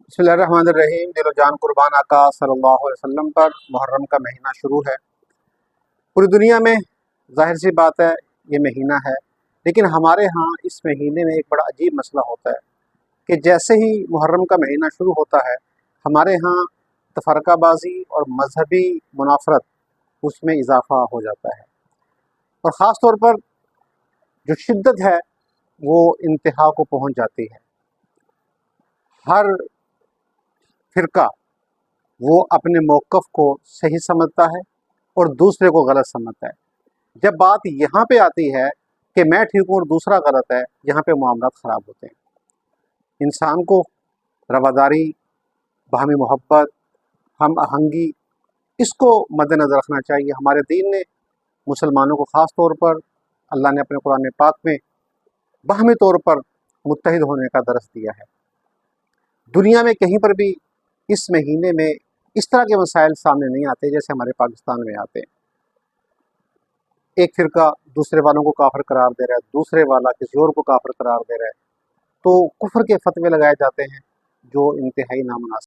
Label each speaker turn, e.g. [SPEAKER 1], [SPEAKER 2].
[SPEAKER 1] بسم اللہ الرحمن الرحیم۔ دل و جان قربان آقا صلی اللہ علیہ وسلم پر محرم کا مہینہ شروع ہے۔ پوری دنیا میں ظاہر سی بات ہے یہ مہینہ ہے، لیکن ہمارے ہاں اس مہینے میں ایک بڑا عجیب مسئلہ ہوتا ہے کہ جیسے ہی محرم کا مہینہ شروع ہوتا ہے ہمارے ہاں تفرقہ بازی اور مذہبی منافرت اس میں اضافہ ہو جاتا ہے، اور خاص طور پر جو شدت ہے وہ انتہا کو پہنچ جاتی ہے۔ ہر فرقہ وہ اپنے موقف کو صحیح سمجھتا ہے اور دوسرے کو غلط سمجھتا ہے۔ جب بات یہاں پہ آتی ہے کہ میں ٹھیک ہوں اور دوسرا غلط ہے، یہاں پہ معاملات خراب ہوتے ہیں۔ انسان کو رواداری، باہمی محبت، ہم آہنگی، اس کو مد نظر رکھنا چاہیے۔ ہمارے دین نے مسلمانوں کو خاص طور پر اللہ نے اپنے قرآن پاک میں باہمی طور پر متحد ہونے کا درس دیا ہے۔ دنیا میں کہیں پر بھی اس مہینے میں اس طرح کے مسائل سامنے نہیں آتے جیسے ہمارے پاکستان میں آتے ہیں۔ ایک فرقہ دوسرے والوں کو کافر قرار دے رہا ہے، دوسرے والا کسی اور کو کافر قرار دے رہا ہے، تو کفر کے فتوے لگائے جاتے ہیں جو انتہائی نامناسب